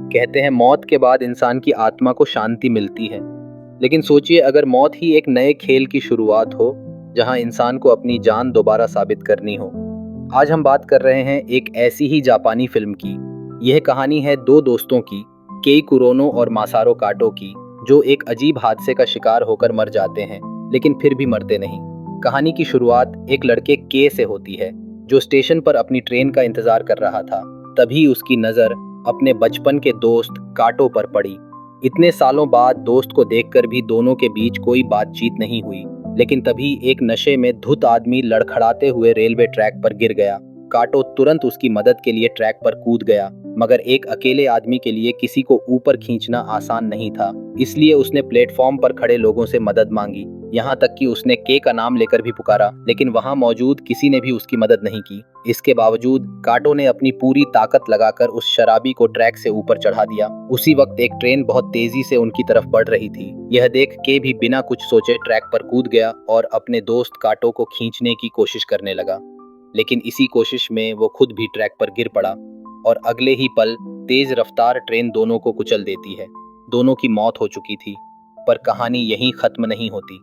कहते हैं मौत के बाद इंसान की आत्मा को शांति मिलती है। लेकिन सोचिए अगर मौत ही एक नए खेल की शुरुआत हो जहां इंसान को अपनी जान दोबारा साबित करनी हो। आज हम बात कर रहे हैं एक ऐसी ही जापानी फिल्म की। यह कहानी है दो दोस्तों की, केई कुरोनो और मासारो काटो की, जो एक अजीब हादसे का शिकार होकर मर जाते हैं लेकिन फिर भी मरते नहीं। कहानी की शुरुआत एक लड़के के से होती है जो स्टेशन पर अपनी ट्रेन का इंतजार कर रहा था। तभी उसकी नजर अपने बचपन के दोस्त काटो पर पड़ी। इतने सालों बाद दोस्त को देखकर भी दोनों के बीच कोई बातचीत नहीं हुई। लेकिन तभी एक नशे में धुत आदमी लड़खड़ाते हुए रेलवे ट्रैक पर गिर गया। काटो तुरंत उसकी मदद के लिए ट्रैक पर कूद गया, मगर एक अकेले आदमी के लिए किसी को ऊपर खींचना आसान नहीं था। इसलिए उसने प्लेटफॉर्म पर खड़े लोगों से मदद मांगी, यहाँ तक कि उसने के का नाम लेकर भी पुकारा, लेकिन वहां मौजूद किसी ने भी उसकी मदद नहीं की। इसके बावजूद काटो ने अपनी पूरी ताकत लगाकर उस शराबी को ट्रैक से ऊपर चढ़ा दिया। उसी वक्त एक ट्रेन बहुत तेजी से उनकी तरफ बढ़ रही थी। यह देख के भी बिना कुछ सोचे ट्रैक पर कूद गया और अपने दोस्त काटो को खींचने की कोशिश करने लगा। लेकिन इसी कोशिश में वो खुद भी ट्रैक पर गिर पड़ा और अगले ही पल तेज रफ्तार ट्रेन दोनों को कुचल देती है। दोनों की मौत हो चुकी थी, पर कहानी यहीं खत्म नहीं होती।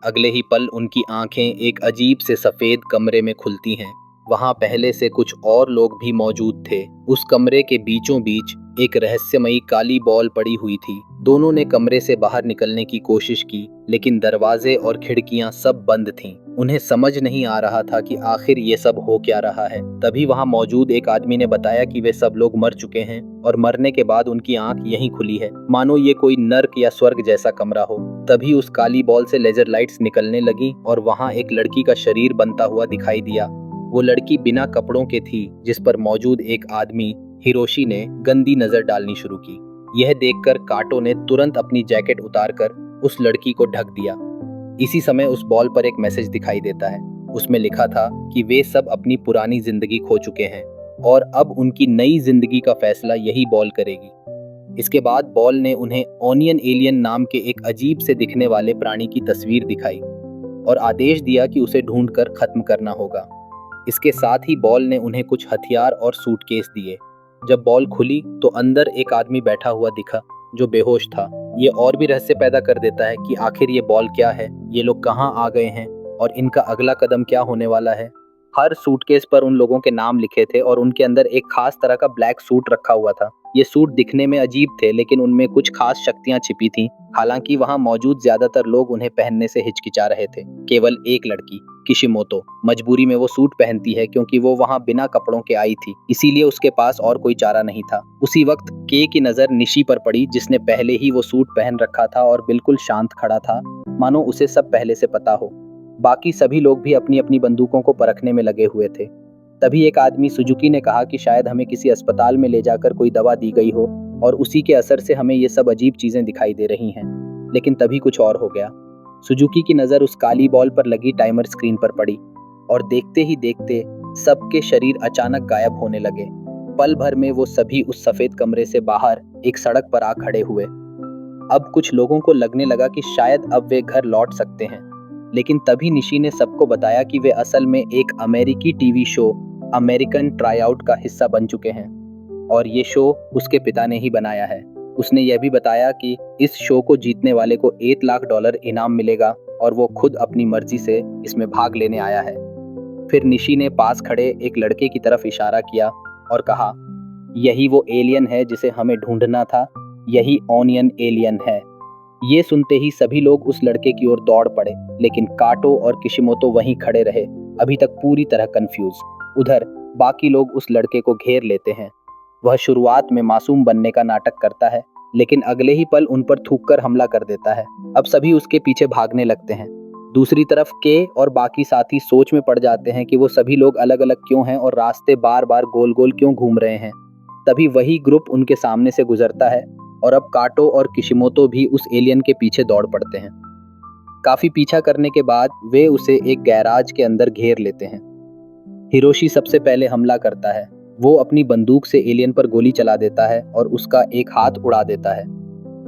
अगले ही पल उनकी आंखें एक अजीब से सफेद कमरे में खुलती हैं। वहां पहले से कुछ और लोग भी मौजूद थे। उस कमरे के बीचों बीच एक रहस्यमयी काली बॉल पड़ी हुई थी। दोनों ने कमरे से बाहर निकलने की कोशिश की, लेकिन दरवाजे और खिड़कियां सब बंद थीं। उन्हें समझ नहीं आ रहा था कि आखिर ये सब हो क्या रहा है। तभी वहां मौजूद एक आदमी ने बताया कि वे सब लोग मर चुके हैं और मरने के बाद उनकी आंख यहीं खुली है, मानो ये कोई नर्क या स्वर्ग जैसा कमरा हो। तभी उस काली बॉल से लेजर लाइट्स निकलने लगी और वहां एक लड़की का शरीर बनता हुआ दिखाई दिया। वो लड़की बिना कपड़ों के थी, जिस पर मौजूद एक आदमी हिरोशी ने गंदी नजर डालनी शुरू की। यह देखकर काटो ने तुरंत अपनी जैकेट उतारकर उस लड़की को ढक दिया। इसी समय उस बॉल पर एक मैसेज दिखाई देता है। उसमें लिखा था कि वे सब अपनी पुरानी जिंदगी खो चुके हैं और अब उनकी नई जिंदगी का फैसला यही बॉल करेगी। इसके बाद बॉल ने उन्हें ऑनियन एलियन नाम के एक अजीब से दिखने वाले प्राणी की तस्वीर दिखाई और आदेश दिया कि उसे ढूंढकर खत्म करना होगा। इसके साथ ही बॉल ने उन्हें कुछ हथियार और सूटकेस दिए। जब बॉल खुली तो अंदर एक आदमी बैठा हुआ दिखा जो बेहोश था। ये और भी रहस्य पैदा कर देता है कि आखिर ये बॉल क्या है, ये लोग कहाँ आ गए हैं और इनका अगला कदम क्या होने वाला है। हर सूटकेस पर उन लोगों के नाम लिखे थे और उनके अंदर एक खास तरह का ब्लैक सूट रखा हुआ था। ये सूट दिखने में अजीब थे, लेकिन उनमें कुछ खास शक्तियां छिपी थीं। हालांकि वहां मौजूद ज्यादातर लोग उन्हें पहनने से हिचकिचा रहे थे। केवल एक लड़की किशिमोतो मजबूरी में वो सूट पहनती है क्योंकि वो वहां बिना कपड़ों के आई थी, इसीलिए उसके पास और कोई चारा नहीं था। उसी वक्त के की नजर निशी पर पड़ी, जिसने पहले ही वो सूट पहन रखा था और बिल्कुल शांत खड़ा था, मानो उसे सब पहले से पता हो। बाकी सभी लोग भी अपनी अपनी बंदूकों को परखने में लगे हुए थे। तभी एक आदमी सुजुकी ने कहा कि शायद हमें किसी अस्पताल में ले जाकर कोई दवा दी गई हो और उसी के असर से हमें ये सब अजीब चीजें दिखाई दे रही हैं। लेकिन तभी कुछ और हो गया। सुजुकी की नजर उस काली बॉल पर लगी टाइमर स्क्रीन पर पड़ी और देखते ही देखते सबके शरीर अचानक गायब होने लगे। पल भर में वो सभी उस सफेद कमरे से बाहर एक सड़क पर आ खड़े हुए। अब कुछ लोगों को लगने लगा कि शायद अब वे घर लौट सकते हैं, लेकिन तभी निशी ने सबको बताया कि वे असल में एक अमेरिकी टीवी शो अमेरिकन ट्राईआउट का हिस्सा बन चुके हैं और ये शो उसके पिता ने ही बनाया है। उसने यह भी बताया कि इस शो को जीतने वाले को $1 लाख इनाम मिलेगा और वो खुद अपनी मर्जी से इसमें भाग लेने आया है। फिर निशी ने पास खड़े एक लड़के की तरफ इशारा किया और कहा, यही वो एलियन है जिसे हमें ढूंढना था, यही ऑनियन एलियन है। ये सुनते ही सभी लोग उस लड़के की ओर दौड़ पड़े, लेकिन काटो और किशिमोतो वहीं खड़े रहे, अभी तक पूरी तरह कंफ्यूज। उधर बाकी लोग उस लड़के को घेर लेते हैं। वह शुरुआत में मासूम बनने का नाटक करता है, लेकिन अगले ही पल उन पर थूककर हमला कर देता है। अब सभी उसके पीछे भागने लगते हैं। दूसरी तरफ के और बाकी साथी सोच में पड़ जाते हैं कि वो सभी लोग अलग अलग क्यों हैं और रास्ते बार बार गोल गोल क्यों घूम रहे हैं। तभी वही ग्रुप उनके सामने से गुजरता है और अब काटो और किशिमोतो भी उस एलियन के पीछे दौड़ पड़ते हैं। काफी पीछा करने के बाद वे उसे एक गैराज के अंदर घेर लेते हैं। हिरोशी सबसे पहले हमला करता है। वो अपनी बंदूक से एलियन पर गोली चला देता है और उसका एक हाथ उड़ा देता है,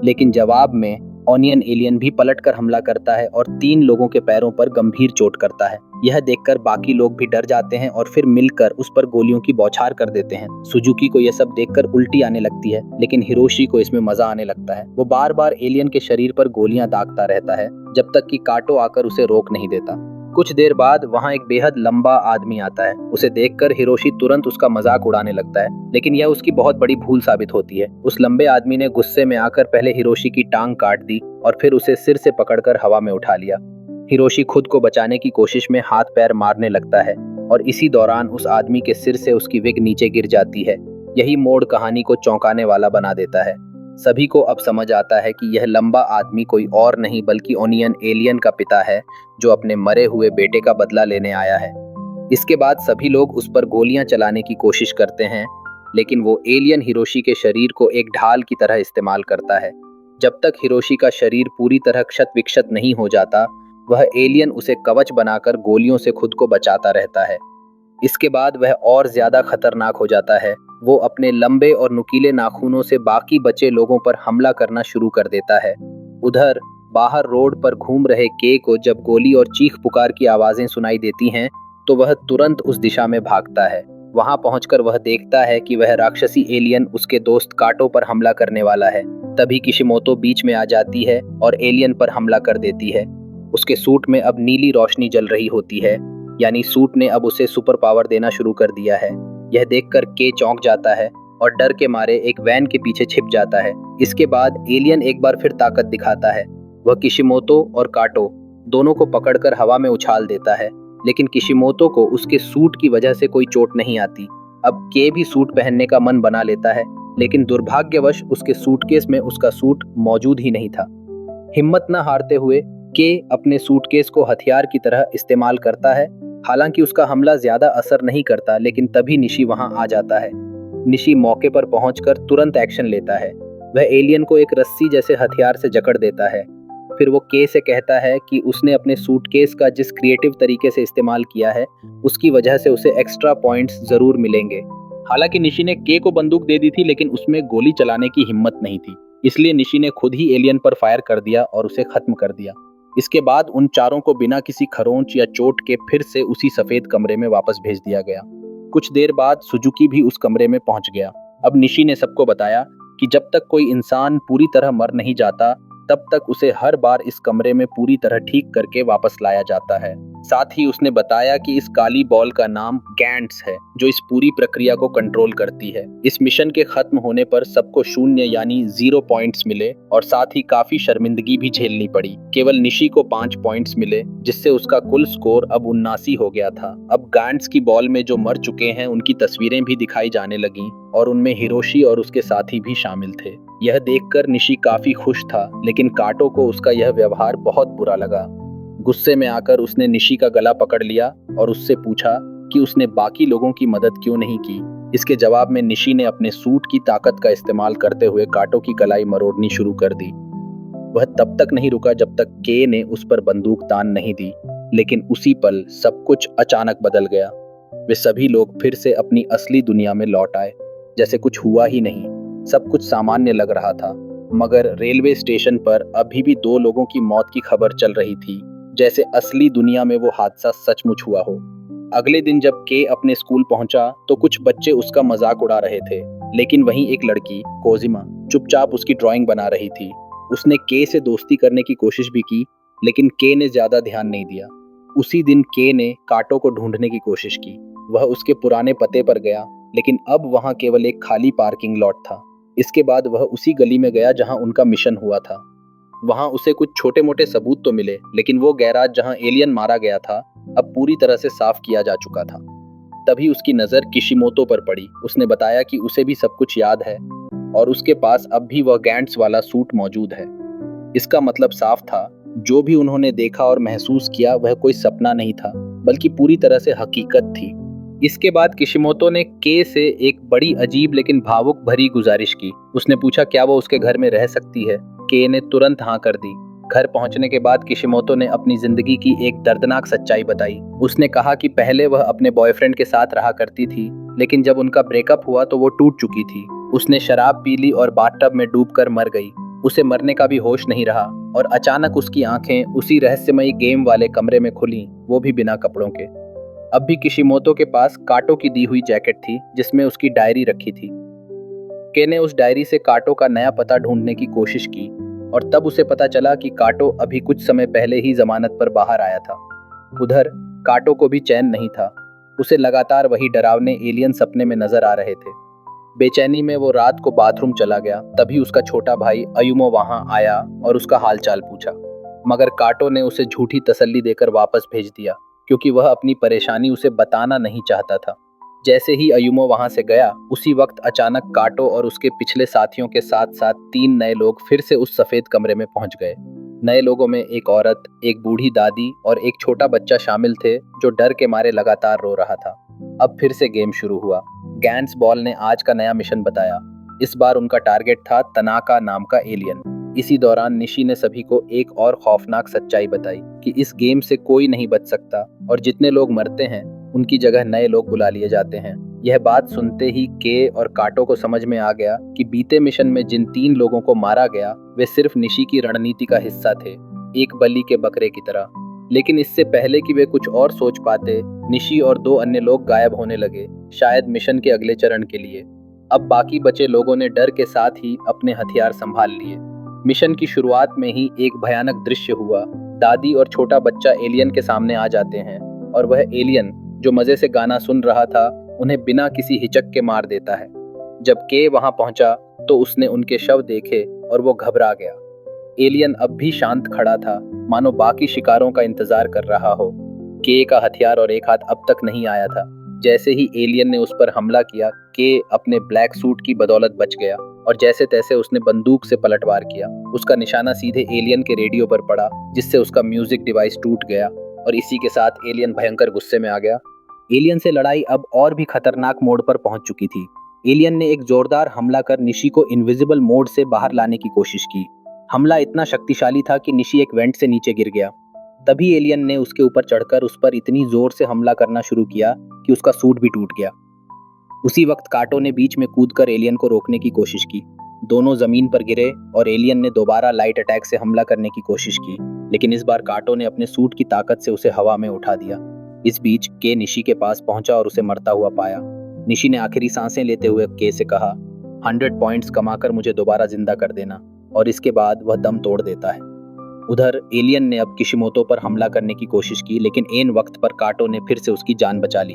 लेकिन जवाब में ऑनियन एलियन भी पलटकर हमला करता है और 3 लोगों के पैरों पर गंभीर चोट करता है। यह देखकर बाकी लोग भी डर जाते हैं और फिर मिलकर उस पर गोलियों की बौछार कर देते हैं। सुजुकी को यह सब देखकर उल्टी आने लगती है, लेकिन हिरोशी को इसमें मजा आने लगता है। वो बार बार एलियन के शरीर पर गोलियां दागता रहता है जब तक कि काटो आकर उसे रोक नहीं देता। कुछ देर बाद वहाँ एक बेहद लंबा आदमी आता है। उसे देखकर हिरोशी तुरंत उसका मजाक उड़ाने लगता है, लेकिन यह उसकी बहुत बड़ी भूल साबित होती है। उस लंबे आदमी ने गुस्से में आकर पहले हिरोशी की टांग काट दी और फिर उसे सिर से पकड़कर हवा में उठा लिया। हिरोशी खुद को बचाने की कोशिश में हाथ पैर मारने लगता है और इसी दौरान उस आदमी के सिर से उसकी विग नीचे गिर जाती है। यही मोड़ कहानी को चौंकाने वाला बना देता है। सभी को अब समझ आता है कि यह लंबा आदमी कोई और नहीं बल्कि ओनियन एलियन का पिता है, जो अपने मरे हुए बेटे का बदला लेने आया है। इसके बाद सभी लोग उस पर गोलियां चलाने की कोशिश करते हैं, लेकिन वो एलियन हिरोशी के शरीर को एक ढाल की तरह इस्तेमाल करता है। जब तक हिरोशी का शरीर पूरी तरह क्षत विक्षत नहीं हो जाता, वह एलियन उसे कवच बनाकर गोलियों से खुद को बचाता रहता है। इसके बाद वह और ज्यादा खतरनाक हो जाता है। वो अपने लंबे और नुकीले नाखूनों से बाकी बचे लोगों पर हमला करना शुरू कर देता है। उधर बाहर रोड पर घूम रहे के को जब गोली और चीख पुकार की आवाजें सुनाई देती हैं, तो वह तुरंत उस दिशा में भागता है। वहां पहुंचकर वह देखता है कि वह राक्षसी एलियन उसके दोस्त काटो पर हमला करने वाला है। तभी किशिमोतो बीच में आ जाती है और एलियन पर हमला कर देती है। उसके सूट में अब नीली रोशनी जल रही होती है, यानी सूट ने अब उसे सुपर पावर देना शुरू कर दिया है। यह देखकर के चौंक जाता है और डर के मारे एक वैन के पीछे छिप जाता है। इसके बाद एलियन एक बार फिर ताकत दिखाता है। वह किशिमोतो और काटो दोनों को पकड़कर हवा में उछाल देता है, लेकिन किशिमोतो को उसके सूट की वजह से कोई चोट नहीं आती। अब के भी सूट पहनने का मन बना लेता है, लेकिन दुर्भाग्यवश उसके सूटकेस में उसका सूट मौजूद ही नहीं था। हिम्मत न हारते हुए के अपने सूटकेस को हथियार की तरह इस्तेमाल करता है। हालांकि उसका हमला ज्यादा असर नहीं करता, लेकिन तभी निशी वहां आ जाता है। निशी मौके पर पहुंचकर तुरंत एक्शन लेता है। वह एलियन को एक रस्सी जैसे हथियार से जकड़ देता है। फिर वो के से कहता है कि उसने अपने सूटकेस का जिस क्रिएटिव तरीके से इस्तेमाल किया है, उसकी वजह से उसे एक्स्ट्रा पॉइंट्स जरूर मिलेंगे। हालांकि निशी ने के को बंदूक दे दी थी, लेकिन उसमें गोली चलाने की हिम्मत नहीं थी, इसलिए निशी ने खुद ही एलियन पर फायर कर दिया और उसे खत्म कर दिया। इसके बाद उन चारों को बिना किसी खरोंच या चोट के फिर से उसी सफेद कमरे में वापस भेज दिया गया। कुछ देर बाद सुजुकी भी उस कमरे में पहुंच गया। अब निशी ने सबको बताया कि जब तक कोई इंसान पूरी तरह मर नहीं जाता, तब तक उसे हर बार इस कमरे में पूरी तरह ठीक करके वापस लाया जाता है। साथ ही उसने बताया कि इस काली बॉल का नाम गैंट्स है, जो इस पूरी प्रक्रिया को कंट्रोल करती है। इस मिशन के खत्म होने पर सबको 0 यानी 0 पॉइंट्स मिले और साथ ही काफी शर्मिंदगी भी झेलनी पड़ी। केवल निशी को 5 पॉइंट्स मिले, जिससे उसका कुल स्कोर अब 79 हो गया था। अब गैंट्स की बॉल में जो मर चुके हैं, उनकी तस्वीरें भी दिखाई जाने लगी और उनमें हिरोशी और उसके साथी भी शामिल थे। यह देखकर निशी काफी खुश था, लेकिन काटो को उसका यह व्यवहार बहुत बुरा लगा। गुस्से में आकर उसने निशी का गला पकड़ लिया और उससे पूछा कि उसने बाकी लोगों की मदद क्यों नहीं की। इसके जवाब में निशी ने अपने सूट की ताकत का इस्तेमाल करते हुए काटो की कलाई मरोड़नी शुरू कर दी। वह तब तक नहीं रुका जब तक के ने उस पर बंदूक तान नहीं दी, लेकिन उसी पल सब कुछ अचानक बदल गया। वे सभी लोग फिर से अपनी असली दुनिया में लौट आए, जैसे कुछ हुआ ही नहीं। सब कुछ सामान्य लग रहा था, मगर रेलवे स्टेशन पर अभी भी 2 लोगों की मौत की खबर चल रही थी, जैसे असली दुनिया में वो हादसा सचमुच हुआ हो। अगले दिन जब के अपने स्कूल पहुंचा तो कुछ बच्चे उसका मजाक उड़ा रहे थे, लेकिन वहीं एक लड़की कोजिमा चुपचाप उसकी ड्राइंग बना रही थी। उसने के से दोस्ती करने की कोशिश भी की, लेकिन के ने ज्यादा ध्यान नहीं दिया। उसी दिन के ने काटो को ढूंढने की कोशिश की। वह उसके पुराने पते पर गया, लेकिन अब वहां केवल एक खाली पार्किंग लॉट था। इसके बाद वह उसी गली में गया जहां उनका मिशन हुआ था। वहां उसे कुछ छोटे मोटे सबूत तो मिले, लेकिन वो गैराज जहां एलियन मारा गया था अब पूरी तरह से साफ किया जा चुका था। तभी उसकी नजर किशिमोतो पर पड़ी। उसने बताया कि उसे भी सब कुछ याद है और उसके पास अब भी वह गैंट्स वाला सूट मौजूद है। इसका मतलब साफ था, जो भी उन्होंने देखा और महसूस किया वह कोई सपना नहीं था, बल्कि पूरी तरह से हकीकत थी। इसके बाद किशिमोतो ने के से एक बड़ी अजीब लेकिन भावुक भरी गुजारिश की। उसने पूछा क्या वो उसके घर में रह सकती है। के ने तुरंत हाँ कर दी। घर पहुंचने के बाद किशिमोतो ने अपनी जिंदगी की एक दर्दनाक सच्चाई बताई। उसने कहा कि पहले वह अपने बॉयफ्रेंड के साथ रहा करती थी, लेकिन जब उनका ब्रेकअप हुआ तो वो टूट चुकी थी। उसने शराब पी ली और बाथटब में डूबकर मर गई। उसे मरने का भी होश नहीं रहा और अचानक उसकी आंखें उसी रहस्यमयी गेम वाले कमरे में खुली, वो भी बिना कपड़ों के। अब भी किशिमोतो के पास काटो की दी हुई जैकेट थी जिसमें उसकी डायरी रखी थी। के ने उस डायरी से काटो का नया पता ढूंढने की कोशिश की और तब उसे पता चला कि काटो अभी कुछ समय पहले ही जमानत पर बाहर आया था। उधर काटो को भी चैन नहीं था। उसे लगातार वही डरावने एलियन सपने में नजर आ रहे थे। बेचैनी में वो रात को बाथरूम चला गया, तभी उसका छोटा भाई अयुमो वहां आया और उसका हालचाल पूछा। मगर काटो ने उसे झूठी तसल्ली देकर वापस भेज दिया, क्योंकि वह अपनी परेशानी उसे बताना नहीं चाहता था। जैसे ही अयुमो वहां से गया, उसी वक्त अचानक काटो और उसके पिछले साथियों के साथ साथ 3 नए लोग फिर से उस सफेद कमरे में पहुंच गए। नए लोगों में एक औरत, एक बूढ़ी दादी और एक छोटा बच्चा शामिल थे जो डर के मारे लगातार रो रहा था। अब फिर से गेम शुरू हुआ। गैंस बॉल ने आज का नया मिशन बताया। इस बार उनका टारगेट था तनाका नाम का एलियन। इसी दौरान निशी ने सभी को एक और खौफनाक सच्चाई बताई कि इस गेम से कोई नहीं बच सकता और जितने लोग मरते हैं उनकी जगह नए लोग बुला लिए जाते हैं। यह बात सुनते ही के और काटो को समझ में आ गया कि बीते मिशन में जिन 3 लोगों को मारा गया वे सिर्फ निशी की रणनीति का हिस्सा थे, एक बलि के बकरे की तरह। लेकिन इससे पहले कि वे कुछ और सोच पाते, निशी और 2 अन्य लोग गायब होने लगे, शायद मिशन के अगले चरण के लिए। अब बाकी बचे लोगों ने डर के साथ ही अपने हथियार संभाल लिए। मिशन की शुरुआत में ही एक भयानक दृश्य हुआ। दादी और छोटा बच्चा एलियन के सामने आ जाते हैं और वह एलियन जो मजे से गाना सुन रहा था उन्हें बिना किसी हिचक के मार देता है। जब के वहां पहुंचा तो उसने उनके शव देखे और वो घबरा गया। एलियन अब भी शांत खड़ा था, मानो बाकी शिकारों का इंतजार कर रहा हो। के का हथियार और एक हाथ अब तक नहीं आया था। जैसे ही एलियन ने उस पर हमला किया, के अपने ब्लैक सूट की बदौलत बच गया और जैसे तैसे उसने बंदूक से पलटवार किया। उसका निशाना सीधे एलियन के रेडियो पर पड़ा, जिससे उसका म्यूजिक डिवाइस टूट गया और इसी के साथ एलियन भयंकर गुस्से में आ गया। एलियन से लड़ाई अब और भी खतरनाक मोड पर पहुंच चुकी थी। एलियन ने एक जोरदार हमला कर निशी को इनविजिबल मोड से बाहर लाने की कोशिश की। हमला इतना शक्तिशाली था कि निशी एक वेंट से नीचे गिर गया। तभी एलियन ने उसके ऊपर चढ़कर उस पर इतनी जोर से हमला करना शुरू किया कि उसका सूट भी टूट गया। उसी वक्त काटो ने बीच में कूदकर एलियन को रोकने की कोशिश की। दोनों जमीन पर गिरे और एलियन ने दोबारा लाइट अटैक से हमला करने की कोशिश की, लेकिन इस बार काटो ने अपने सूट की ताकत से उसे हवा में उठा दिया। इस बीच के निशी के पास पहुंचा और उसे मरता हुआ पाया। निशी ने आखिरी सांसें लेते हुए के से कहा, 100 पॉइंट्स कमाकर मुझे दोबारा जिंदा कर देना, और इसके बाद वह दम तोड़ देता है। उधर एलियन ने अब किशिमोतो पर हमला करने की कोशिश की, लेकिन ऐन वक्त पर काटो ने फिर से उसकी जान बचा ली।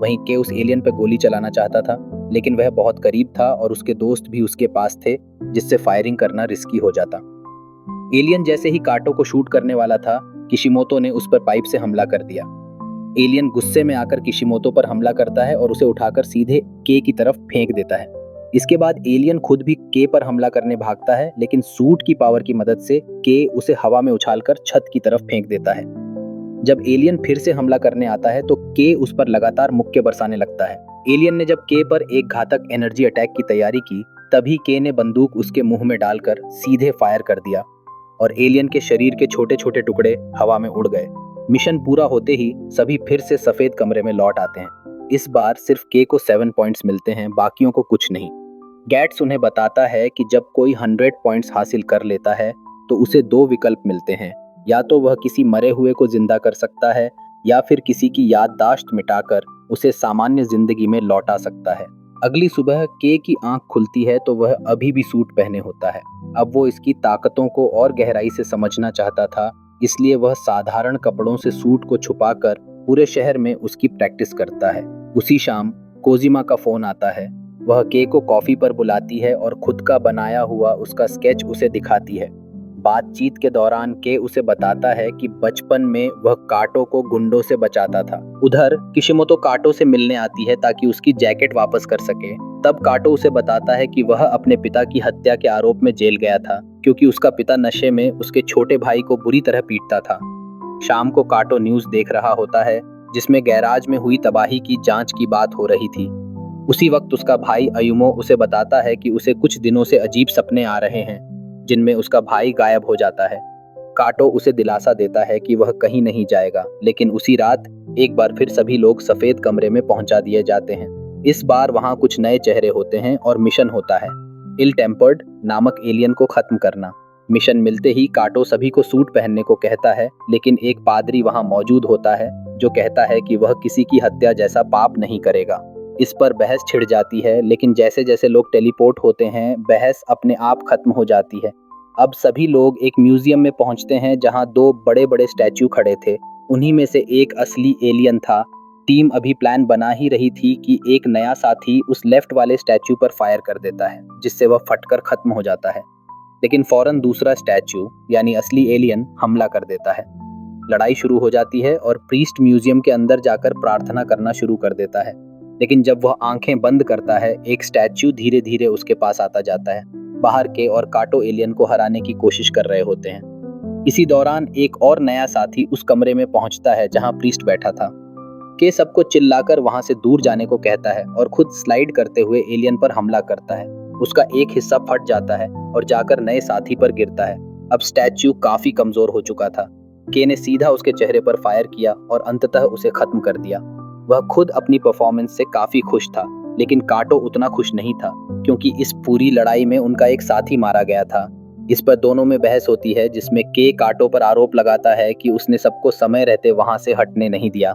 वहीं के उस एलियन पर गोली चलाना चाहता था, लेकिन वह बहुत करीब था और उसके दोस्त भी उसके पास थे, जिससे फायरिंग करना रिस्की हो जाता। एलियन जैसे ही काटो को शूट करने वाला था, किशिमोतो ने उस पर पाइप से हमला कर दिया। एलियन गुस्से में आकर किशिमोतो पर हमला करता है और उसे उठाकर सीधे के की तरफ फेंक देता है। इसके बाद एलियन खुद भी के पर हमला करने भागता है, लेकिन सूट की पावर की मदद से के उसे हवा में उछालकर छत की तरफ फेंक देता है। जब एलियन फिर से हमला करने आता है तो के उस पर लगातार मुक्के बरसाने लगता है। एलियन ने जब के पर एक घातक एनर्जी अटैक की तैयारी की, तभी के ने बंदूक उसके मुंह में डालकर सीधे फायर कर दिया और एलियन के शरीर के छोटे छोटे टुकड़े हवा में उड़ गए। मिशन पूरा होते ही सभी फिर से सफेद कमरे में लौट आते हैं। इस बार सिर्फ के को 7 पॉइंट्स मिलते हैं, बाकियों को कुछ नहीं। गैट्स उन्हें बताता है कि जब कोई 100 पॉइंट्स हासिल कर लेता है तो उसे 2 विकल्प मिलते हैं, या तो वह किसी मरे हुए को जिंदा कर सकता है या फिर किसी की याददाश्त मिटाकर उसे सामान्य जिंदगी में लौटा सकता है। अगली सुबह के की आंख खुलती है तो वह अभी भी सूट पहने होता है। अब वो इसकी ताकतों को और गहराई से समझना चाहता था, इसलिए वह साधारण कपड़ों से सूट को छुपाकर पूरे शहर में उसकी प्रैक्टिस करता है। उसी शाम कोजिमा का फोन आता है। वह के को कॉफी पर बुलाती है और खुद का बनाया हुआ उसका स्केच उसे दिखाती है। बातचीत के दौरान के उसे बताता है कि बचपन में वह काटो को गुंडों से बचाता था। उधर किशिमोतो काटो से मिलने आती है ताकि उसकी जैकेट वापस कर सके। तब काटो उसे बताता है कि वह अपने पिता की हत्या के आरोप में जेल गया था, क्योंकि उसका पिता नशे में उसके छोटे भाई को बुरी तरह पीटता था। शाम को काटो न्यूज़ देख रहा होता है, जिसमें गैराज में हुई तबाही की जांच की बात हो रही थी। उसी वक्त उसका भाई अयुमो उसे बताता है कि उसे कुछ दिनों से अजीब सपने आ रहे हैं, जिनमें उसका भाई गायब हो जाता है। काटो उसे दिलासा देता है कि वह कहीं नहीं जाएगा, लेकिन उसी रात एक बार फिर सभी लोग सफेद कमरे में पहुंचा दिए जाते हैं। इस बार वहां कुछ नए चेहरे होते हैं और मिशन होता है। इल टेम्पर्ड नामक एलियन को खत्म करना। मिशन मिलते ही काटो सभी को सूट पहनने को कहता है, लेकिन एक पादरी वहां मौजूद होता है जो कहता है कि वह किसी की हत्या जैसा पाप नहीं करेगा। इस पर बहस छिड़ जाती है, लेकिन जैसे जैसे लोग टेलीपोर्ट होते हैं बहस अपने आप खत्म हो जाती है। अब सभी लोग एक म्यूजियम में पहुंचते हैं जहां दो बड़े बड़े स्टैचू खड़े थे। उन्हीं में से एक असली एलियन था। टीम अभी प्लान बना ही रही थी कि एक नया साथी उस लेफ्ट वाले स्टैचू पर फायर कर देता है, जिससे वह फटकर खत्म हो जाता है। लेकिन फौरन दूसरा स्टैचू यानी असली एलियन हमला कर देता है। लड़ाई शुरू हो जाती है और प्रीस्ट म्यूजियम के अंदर जाकर प्रार्थना करना शुरू कर देता है। लेकिन जब वह आंखें बंद करता है, एक स्टैचू धीरे धीरे उसके पास आता जाता है। बाहर के और काटो एलियन को हराने की कोशिश कर रहे होते हैं। इसी दौरान एक और नया साथी उस कमरे में पहुंचता है जहां प्रीस्ट बैठा था। के सबको चिल्लाकर वहां से दूर जाने को कहता है और खुद स्लाइड करते हुए एलियन पर हमला करता है। उसका एक हिस्सा फट जाता है और जाकर नए साथी पर गिरता है। अब स्टैच्यू काफी कमजोर हो चुका था। के ने सीधा उसके चेहरे पर फायर किया और अंततः उसे खत्म कर दिया। वह खुद अपनी परफॉर्मेंस से काफी खुश था, लेकिन काटो उतना खुश नहीं था, क्योंकि इस पूरी लड़ाई में उनका एक साथी मारा गया था। इस पर दोनों में बहस होती है, जिसमें के काटो पर आरोप लगाता है कि उसने सबको समय रहते वहां से हटने नहीं दिया।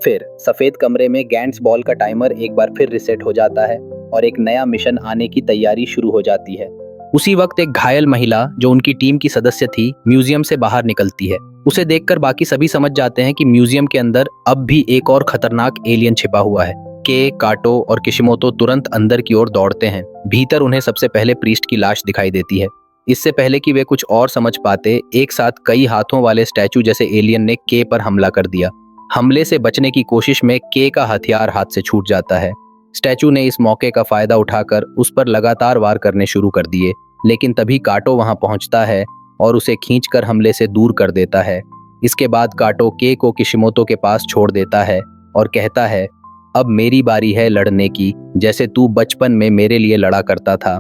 फिर सफेद कमरे में गैंट्स बॉल का टाइमर एक बार फिर रिसेट हो जाता है और एक नया मिशन आने की तैयारी शुरू हो जाती है। उसी वक्त एक घायल महिला जो उनकी टीम की सदस्य थी म्यूजियम से बाहर निकलती है। उसे देखकर बाकी सभी समझ जाते हैं कि म्यूजियम के अंदर अब भी एक और खतरनाक एलियन छिपा हुआ है। के, काटो और किशिमोतो तुरंत अंदर की ओर दौड़ते हैं। भीतर उन्हें सबसे पहले प्रीस्ट की लाश दिखाई देती है। इससे पहले कि वे कुछ और समझ पाते, एक साथ कई हाथों वाले स्टैचू जैसे एलियन ने के पर हमला कर दिया। हमले से बचने की कोशिश में के का हथियार हाथ से छूट जाता है। स्टैचू ने इस मौके का फायदा उठाकर उस पर लगातार वार करने शुरू कर दिए, लेकिन तभी काटो वहां पहुंचता है और उसे खींचकर हमले से दूर कर देता है। इसके बाद काटो के को किशिमोतो के पास छोड़ देता है और कहता है, अब मेरी बारी है लड़ने की, जैसे तू बचपन में मेरे लिए लड़ा करता था।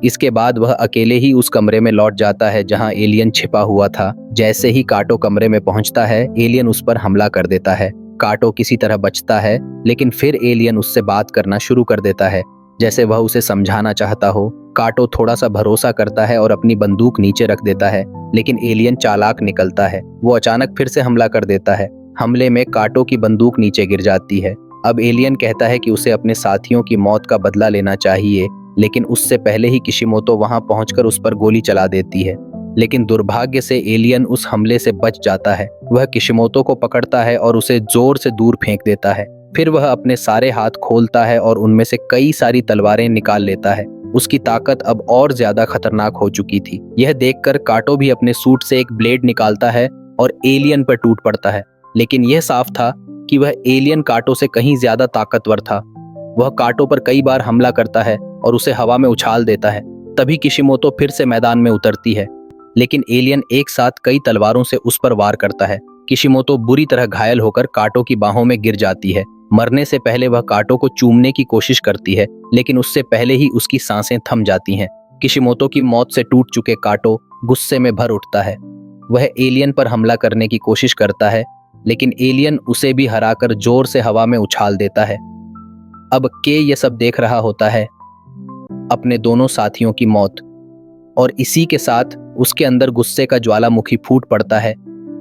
इसके बाद वह अकेले ही उस कमरे में लौट जाता है जहां एलियन छिपा हुआ था। जैसे ही काटो कमरे में पहुंचता है, एलियन उस पर हमला कर देता है। काटो किसी तरह बचता है, लेकिन फिर एलियन उससे बात करना शुरू कर देता है, जैसे वह उसे समझाना चाहता हो। काटो थोड़ा सा भरोसा करता है और अपनी बंदूक नीचे रख देता है, लेकिन एलियन चालाक निकलता है। वो अचानक फिर से हमला कर देता है। हमले में काटो की बंदूक नीचे गिर जाती है। अब एलियन कहता है कि उसे अपने साथियों की मौत का बदला लेना चाहिए, लेकिन उससे पहले ही किशिमोतो वहां पहुंचकर उस पर गोली चला देती है। लेकिन दुर्भाग्य से एलियन उस हमले से बच जाता है। वह किशिमोतो को पकड़ता है और उसे जोर से दूर फेंक देता है। फिर वह अपने सारे हाथ खोलता है और उनमें से कई सारी तलवारें निकाल लेता है। उसकी ताकत अब और ज्यादा खतरनाक हो चुकी थी। यह देखकर काटो भी अपने सूट से एक ब्लेड निकालता है और एलियन पर टूट पड़ता है। लेकिन यह साफ था कि वह एलियन काटो से कहीं ज्यादा ताकतवर था। वह काटो पर कई बार हमला करता है और उसे हवा में उछाल देता है। तभी किशिमोतो फिर से मैदान में उतरती है, लेकिन एलियन एक साथ कई तलवारों से उस पर वार करता है। किशिमोतो बुरी तरह घायल होकर काटो की बाहों में गिर जाती है। मरने से पहले वह काटो को चूमने की कोशिश करती है, लेकिन उससे पहले ही उसकी सांसें थम जाती हैं। किशिमोतो की मौत से टूट चुके काटो गुस्से में भर उठता है। वह एलियन पर हमला करने की कोशिश करता है, लेकिन एलियन उसे भी हराकर जोर से हवा में उछाल देता है। अब के ये सब देख रहा होता है, अपने दोनों साथियों की मौत, और इसी के साथ उसके अंदर गुस्से का ज्वालामुखी फूट पड़ता है।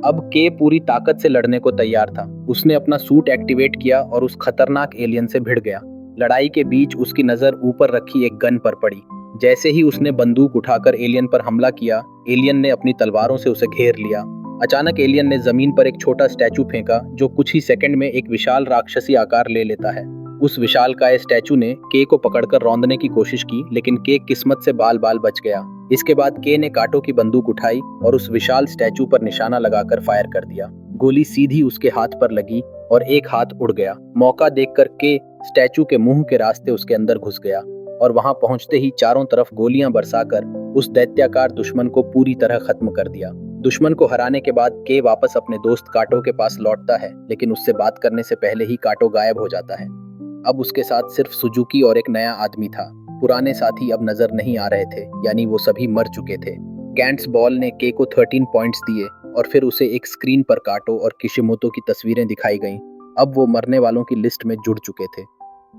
अब के पूरी ताकत से लड़ने को तैयार था। उसने अपना सूट एक्टिवेट किया और उस खतरनाक एलियन से भिड़ गया। लड़ाई के बीच उसकी नजर ऊपर रखी एक गन पर पड़ी। जैसे ही उसने बंदूक उठाकर एलियन पर हमला किया, एलियन ने अपनी तलवारों से उसे घेर लिया। अचानक एलियन ने जमीन पर एक छोटा स्टैचू फेंका, जो कुछ ही सेकंड में एक विशाल राक्षसी आकार ले लेता है। उस विशालकाय स्टैचू ने के को पकड़कर रौंदने की कोशिश की, लेकिन के किस्मत से बाल बाल बच गया। इसके बाद के ने काटो की बंदूक उठाई और उस विशाल स्टैचू पर निशाना लगाकर फायर कर दिया। गोली सीधी उसके हाथ पर लगी और एक हाथ उड़ गया। मौका देखकर के स्टैचू के मुंह के रास्ते उसके अंदर घुस गया और वहां पहुंचते ही चारों तरफ गोलियां बरसाकर उस दैत्याकार दुश्मन को पूरी तरह खत्म कर दिया। दुश्मन को हराने के बाद के वापस अपने दोस्त काटो के पास लौटता है, लेकिन उससे बात करने से पहले ही काटो गायब हो जाता है। अब उसके साथ सिर्फ सुजुकी और एक नया आदमी था। पुराने साथी अब नजर नहीं आ रहे थे, यानी वो सभी मर चुके थे। गैंट्स बॉल ने के को 13 पॉइंट्स दिए और फिर उसे एक स्क्रीन पर काटो और किशिमोतो की तस्वीरें दिखाई गईं। अब वो मरने वालों की लिस्ट में जुड़ चुके थे।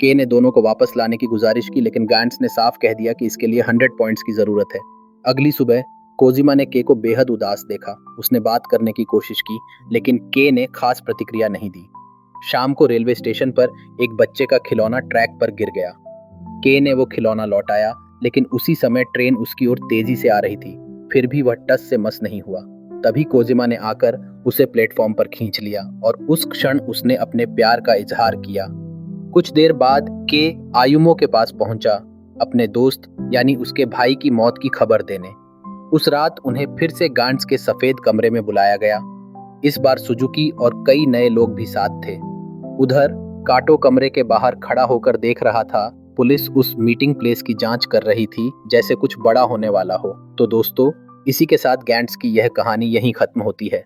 के ने दोनों को वापस लाने की गुजारिश की, लेकिन गैंट्स ने साफ कह दिया कि इसके लिए 100 पॉइंट्स की जरूरत है। अगली सुबह कोजिमा ने के को बेहद उदास देखा। उसने बात करने की कोशिश की, लेकिन के ने खास प्रतिक्रिया नहीं दी। शाम को रेलवे स्टेशन पर एक बच्चे का खिलौना ट्रैक पर गिर गया। के ने वो खिलौना लौटाया, लेकिन उसी समय ट्रेन उसकी ओर तेजी से आ रही थी। फिर भी वह टस से मस नहीं हुआ। तभी कोजिमा ने आकर उसे प्लेटफॉर्म पर खींच लिया और उस क्षण उसने अपने प्यार का इजहार किया। कुछ देर बाद के आयुमो के पास पहुंचा, अपने दोस्त यानी उसके भाई की मौत की खबर देने। उस रात उन्हें फिर से गांड्स के सफेद कमरे में बुलाया गया। इस बार सुजुकी और कई नए लोग भी साथ थे। उधर काटो कमरे के बाहर खड़ा होकर देख रहा था। पुलिस उस मीटिंग प्लेस की जांच कर रही थी, जैसे कुछ बड़ा होने वाला हो। तो दोस्तों, इसी के साथ गैंट्स की यह कहानी यहीं खत्म होती है।